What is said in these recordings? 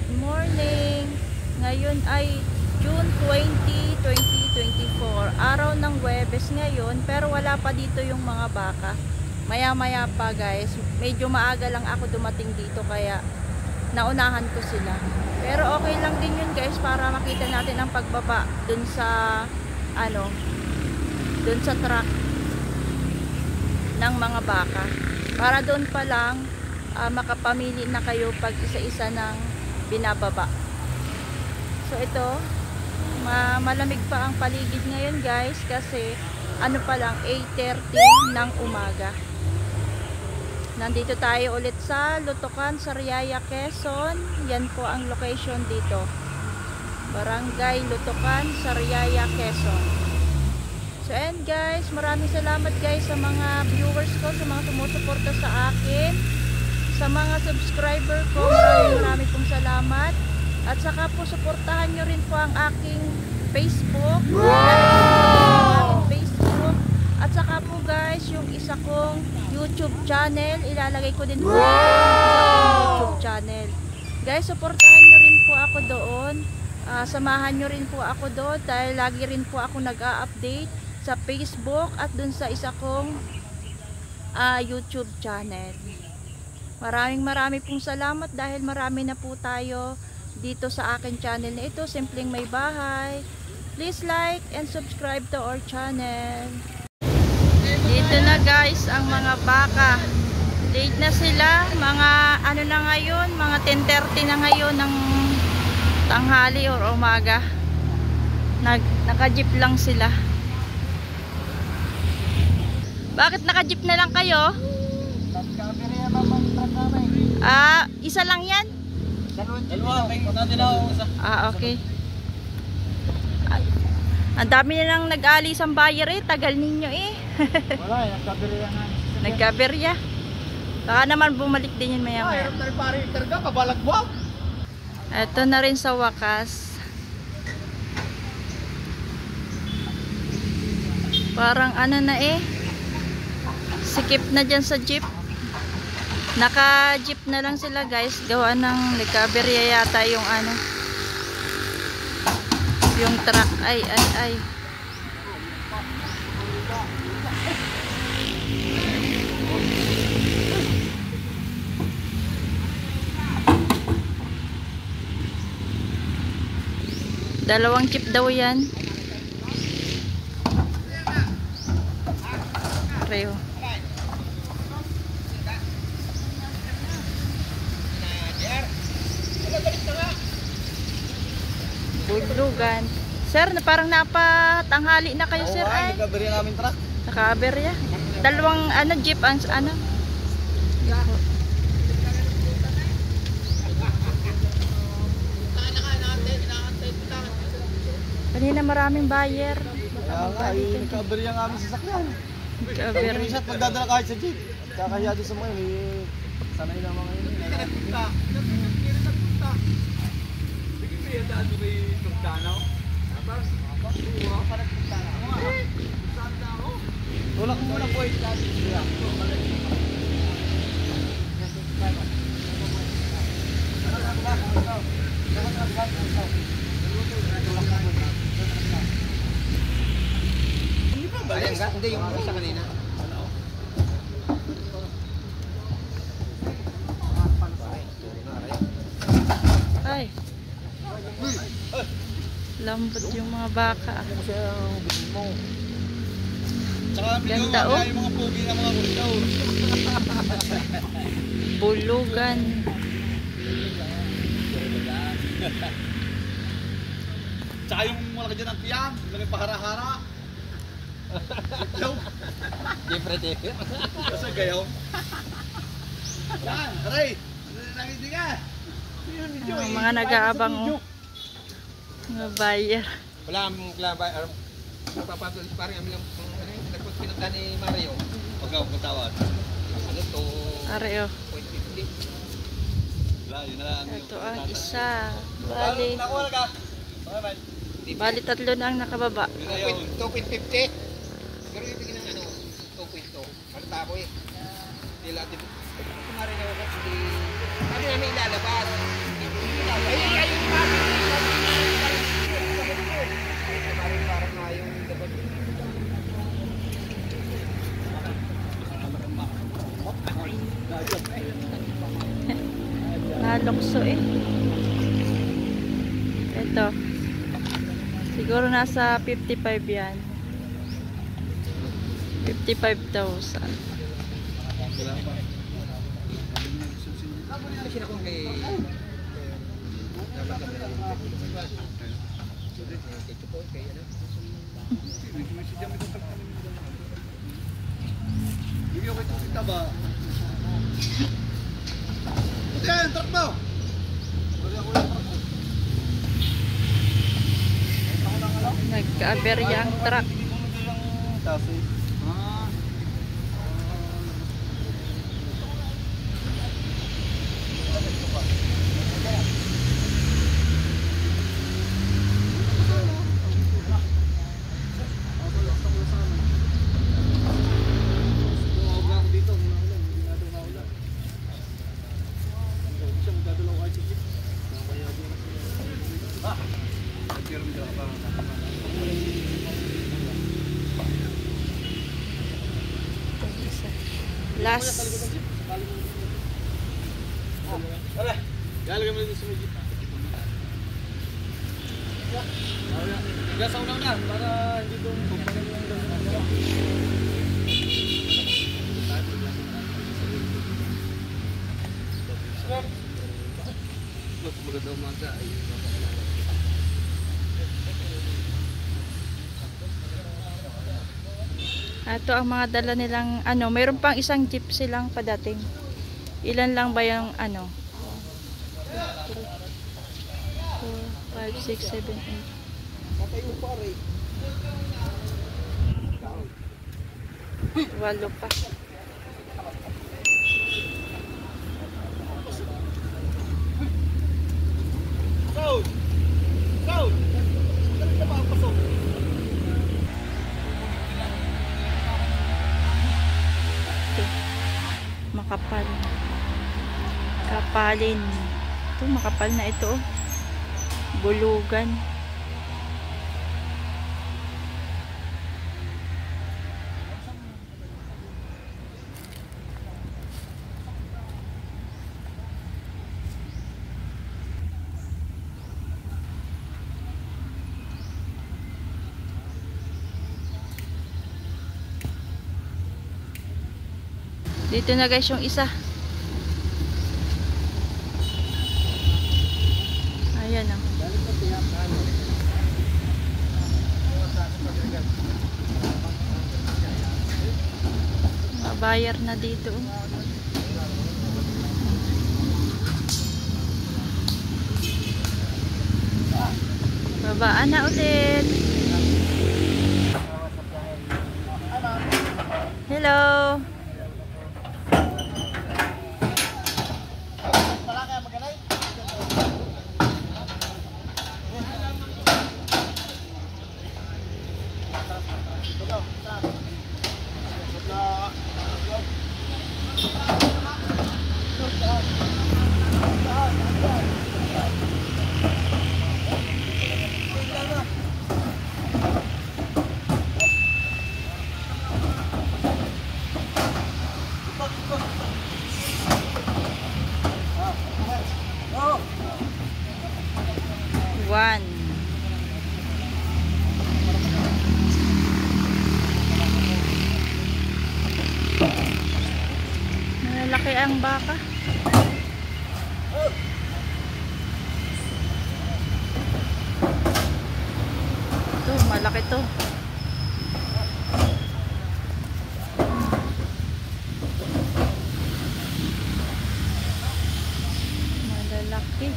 Good morning! Ngayon ay June 20, 2024. Araw ng Huwebes ngayon, pero wala pa dito yung mga baka. Maya-maya pa guys. Medyo maaga lang ako dumating dito kaya naunahan ko sila. Pero okay lang din yun guys para makita natin ang pagbaba dun sa dun sa truck ng mga baka. Para doon pa lang makapamili na kayo pag isa-isa ng binababa. So ito, malamig pa ang paligid ngayon guys kasi ano pa lang 8:30 ng umaga. Nandito tayo ulit sa Lutukan, Sariaya, Quezon. Yan po ang location dito. Barangay Lutukan, Sariaya, Quezon. So and guys, maraming salamat guys sa mga viewers ko, sa mga sumusuporta sa akin, sa mga subscriber ko. Maraming pong salamat. At saka po suportahan nyo rin po ang aking Facebook. Wow! Facebook. At saka po guys, yung isa kong YouTube channel, ilalagay ko din po yung YouTube channel. Guys, suportahan nyo rin po ako doon. Samahan nyo rin po ako doon dahil lagi rin po ako nag-a-update sa Facebook at dun sa isa kong YouTube channel. Maraming pong salamat dahil marami na po tayo dito sa akin channel na ito, Simpleng May Bahay. Please like and subscribe to our channel. Dito na guys ang mga baka. Late na sila, mga ano na ngayon, mga 10:30 na ngayon ng tanghali or umaga. Naka-jeep lang sila. Bakit naka-jeep na lang kayo? Isa lang yan? Dalawa. Okay. Ang dami na lang nag-alis ang buyer eh. Tagal ninyo eh. Wala, nagkaberya nga. Nagkaberya. Baka naman bumalik din yun maya-maya. Ito na rin sa wakas. Parang ano na eh. Sikip na dyan sa jeep. Naka-jeep na lang sila guys. Gawa ng nagkaberya yata yung ano. Yung truck. Ay. Dalawang jeep daw yan. Pareho. Bulugan. Sir, parang napatanghali na kayo sir ay. Nagkaberya namin truck. Nakaberya. Dalawang jeep ang ano. Kanina maraming buyer. Nagkaberya nga namin sasakyan. Nagkaberya. Minsan magdadala kahit sa jeep. Kakahiya doon sa mga yun. Sanay na mga yun. Tulak mo na po ito. Hindi yung isa kanina. Ay. Lambot yung mga baka. Ganda oh. Yung mga pogi na mga kuritaw. Bulugan. Tsaka yung malaki dyan ang tiyan. Lagay pahara-hara. Different. Kasi gayaw. Yan, aray. Nakiti ka. Mga nag-aabang oh. Mga buyer. Wala mong klaba. Napapatuloy pa rin ang pinunta ni Mario. Huwag ka magpatawad. Ano to? Areo. 0.50. Wala, yun na lang. Ito ang isa. Bali tatlo na ang nakababa. 2.50. Pero yung tingin ng 2.2. Ano tabo eh. Hindi lahat. Kung Mario na ako, hindi. Kami namin ilalabas. Nalokso eh. Ito. Siguro nasa 55 yan. 55,000. Kasi na kung kay... Dapat kami na yung ito po kay ano? Hindi ako ito kita ba? Buti yan, truck mo! Buti ako yung truck mo. Nagka-aberya ang truck. Kasi. Last. Lalagay mo dito sa medyo. Gas sa unang na para hindi doon pumanin yung Maganda umaga. Ito ang mga dala nilang ano, mayroon pang isang jeep silang padating. Ilan lang ba yung ano? 4, 5, 6, 7, 8. Walo pa. Sound! Sound! Dali na papasok. Makapal. Kapalin. Ito, makapal na ito. Bulugan. Dito na guys yung isa. Ayan o. Mabayar na dito. Babaan na ulit. Hello. One. Malaki ang baka. Ito, malaki to. Malalaki.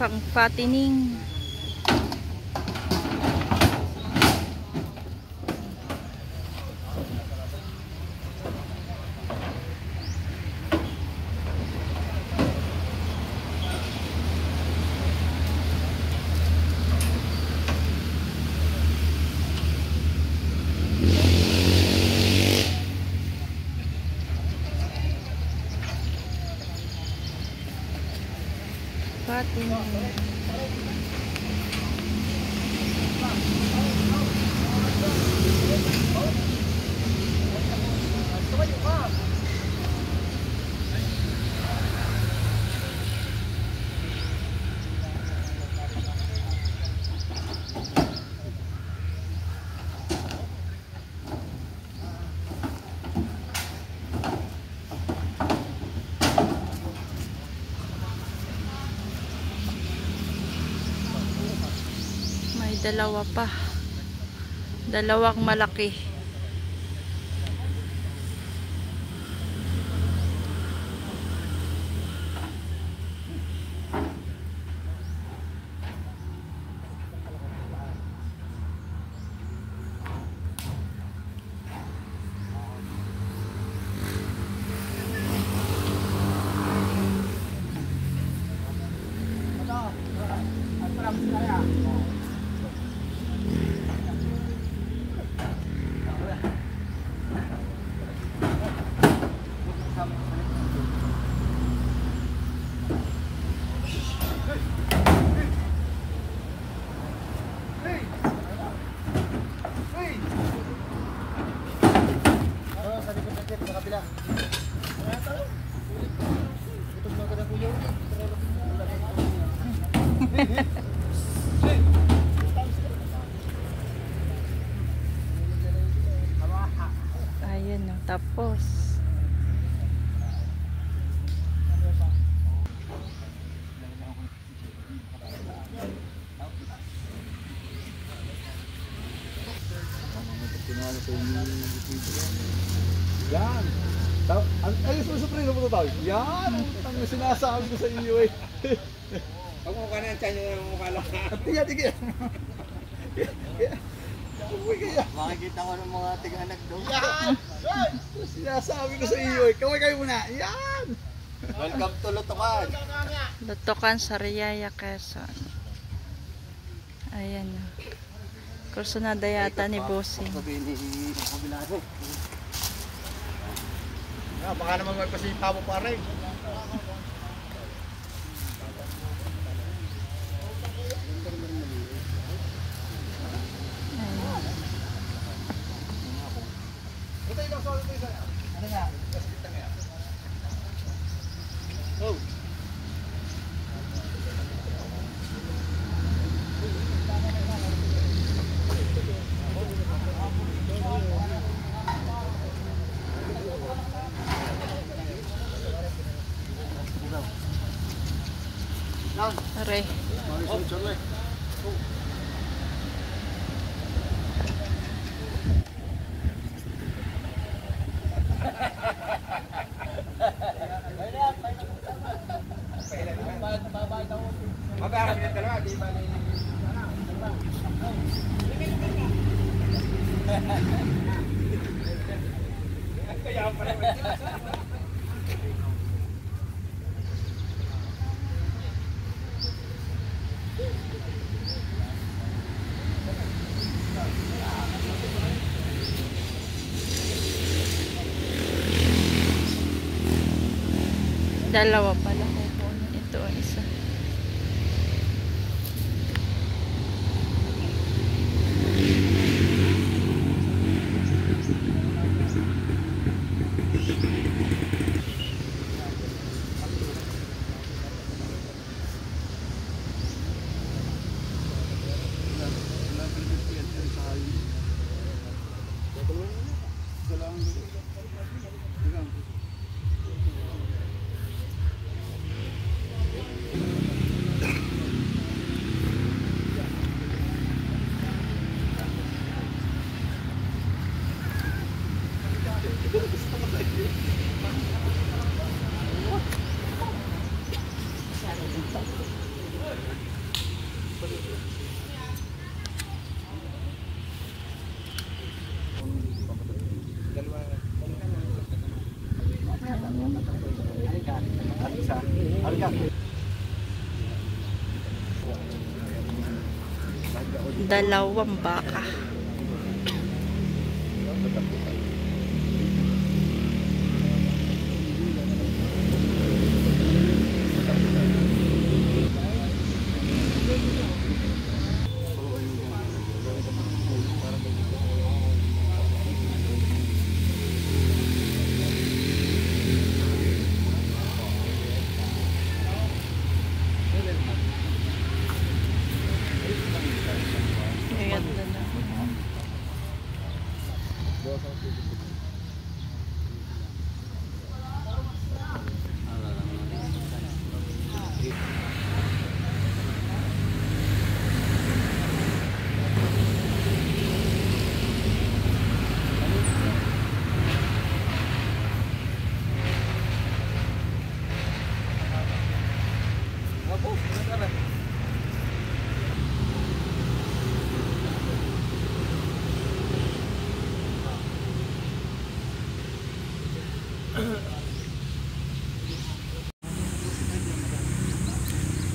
Pang patining. Fatima. May dalawa pa. Dalawang malaki. Ayun na, tapos. Yan. Ay, susuprino mo tayo. Yan. Ang sinasabi ko sa iyo eh. Pag mukha na yan, siya yung mukha lang. Tiga, tiga. Uy, kaya. Makikita ko ng mga tiga-anak doon. Yan. Sinasabi ko sa iyo eh. Kaway kayo muna. Yan. Welcome to Lutukan. Lutukan sa Riyaya, Quezon. Ayan na. Kursunada yata ni Bossing. Sabi ni Kabilado. Baka naman magpasipa mo pare. Oh. Are. Mabayaran yung dalawa, di ba? Kaya pala. Dalawa pala kukunin. Ito ang isa. Dalawang baka. Tara.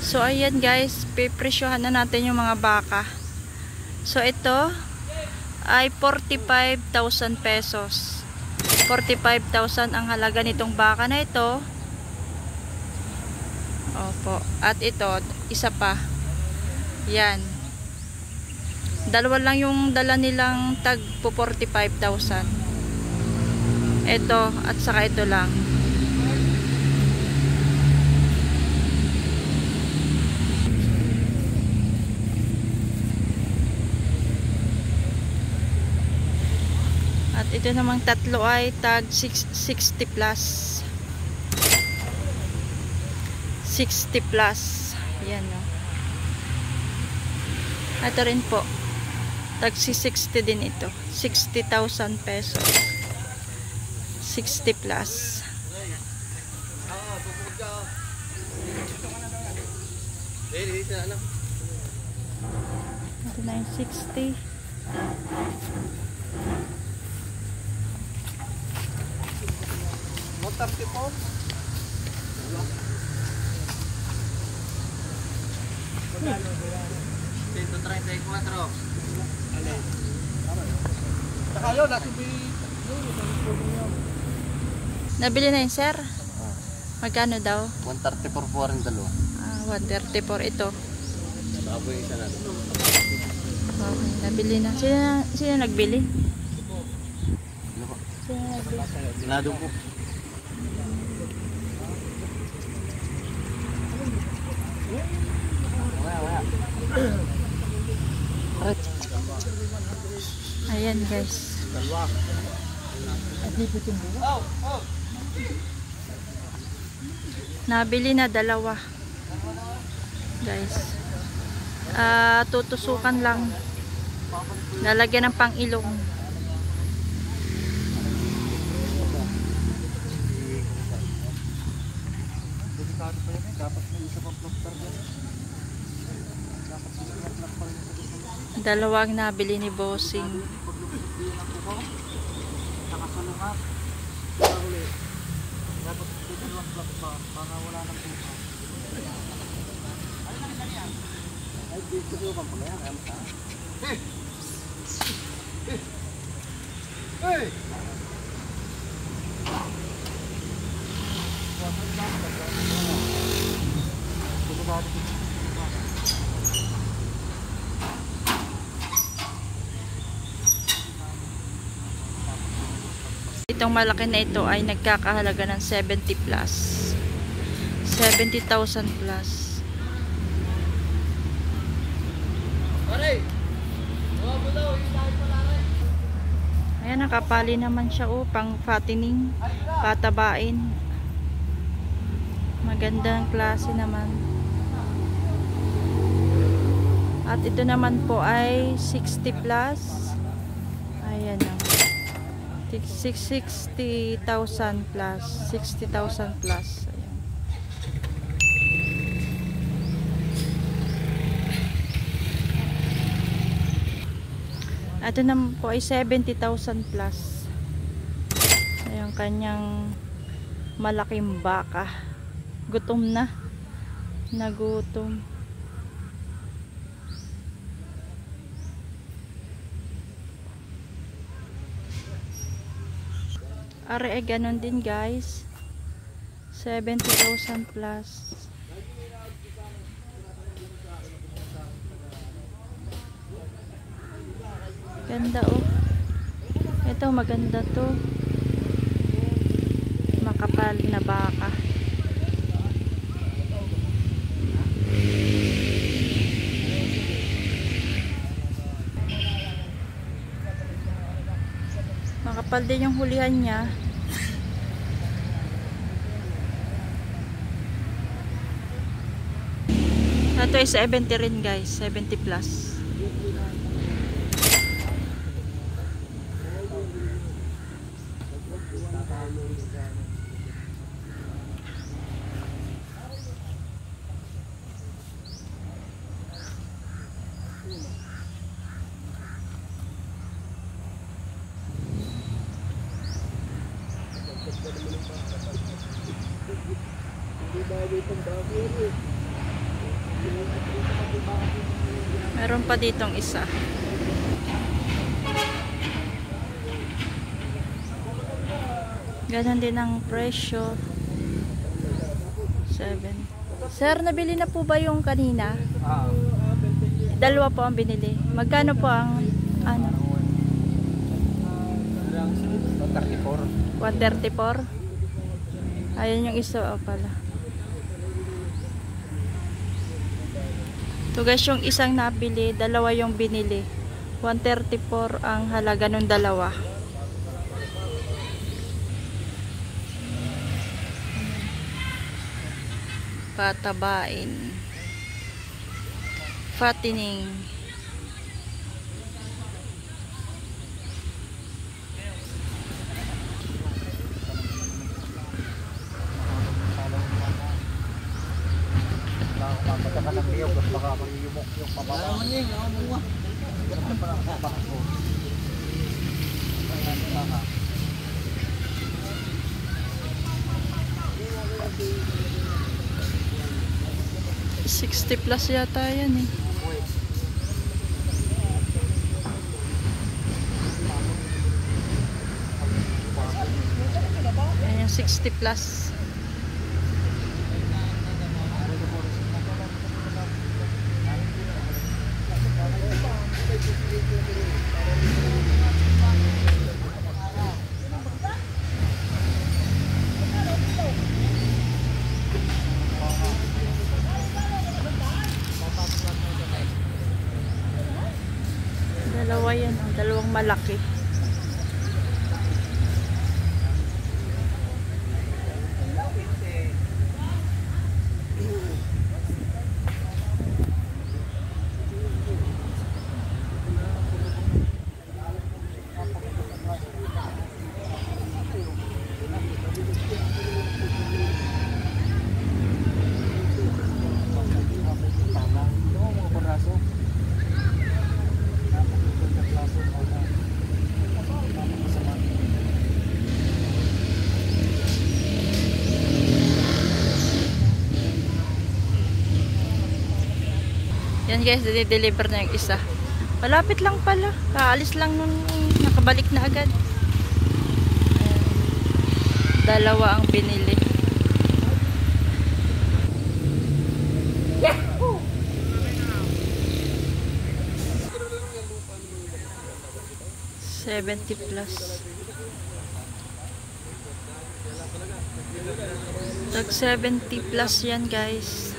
So ayan guys, pipresyohan na natin yung mga baka. So ito ay 45,000 pesos. 45,000 ang halaga nitong baka na ito. Opo. At ito, isa pa. Yan. Dalawa lang yung dala nilang tag po 45,000. Ito at saka ito lang. At ito namang tatlo ay tag 60 plus. 60 plus. Yan o. Ito rin po. Tag 60 din ito. 60,000 pesos. 60 plus. Ito na yung 60. Motor tipo. Pinto 34. Saka yun, nasa Nabili na yun, sir? Magkano daw? 134 po rin dalawa. 134 ito. Baka po yung isa na. Okay, nabili na. Sino nagbili? Ano po? Sino nagbili? Sinado po. Ayan guys. Nabili na dalawa. Guys. Tutusukan lang. Lalagyan ng pang-ilong. Dalawang nabili ni Bossing. Hey! Itong malaki na ito ay nagkakahalaga ng 70 plus. 70,000 plus. Ayan, nakapali naman siya pang fattening, patabain. Magandang klase naman. At ito naman po ay 60 plus. Ayan o. 60,000 plus. 60,000 plus. Ayan. Ito naman po ay 70,000 plus. Ayan, kanyang malaking baka. Gutom na. Nagutom. Are, ganon din guys. 70,000 plus. Ganda oh. Ito maganda to. Makapal na baka. Makapal din yung hulihan niya. Ito ay 70 rin guys. 70 plus. Meron pa ditong isa. Ganon din ang presyo. 7. Sir, nabili na po ba yung kanina? Ah, Dalawa po ang binili. Magkano po ang ano? 34. 134? Ayan yung isa pala. So guys, yung isang nabili, dalawa yung binili. 134 ang halaga ng dalawa. Patabain. Fattening. Mapata ka ng niyog at baka magiyumok yung pababa. $60 plus yata yan eh. Ayan yung 60 plus. Dalawa yan, oh. Dalawang malaki. Yan guys, deliver na yung isa. Malapit lang pala. Kaalis lang nun, nakabalik na agad. Ayan. Dalawa ang binili. Yahoo! $70 plus. Tag 70 plus yan guys.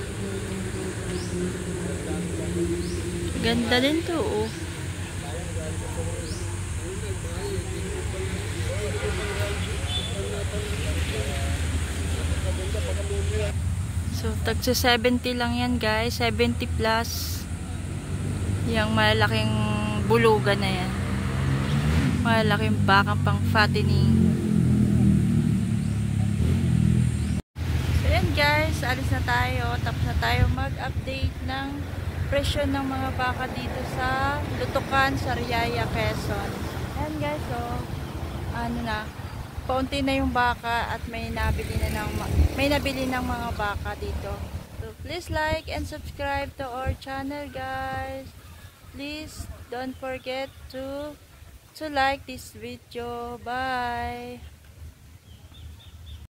Ganda din to, oh. So, tagsa 70 lang yan, guys. 70 plus. Yung malaking bulugan na yan. Malaking bakang pang fattening. So, yan guys. Alis na tayo. Tapos na tayo mag-update ng presyo ng mga baka dito sa Lutukan, Sariaya, Quezon. Ayan guys, so ano na, paunti na yung baka at may nabili ng mga baka dito. So please like and subscribe to our channel guys. Please don't forget to like this video. Bye.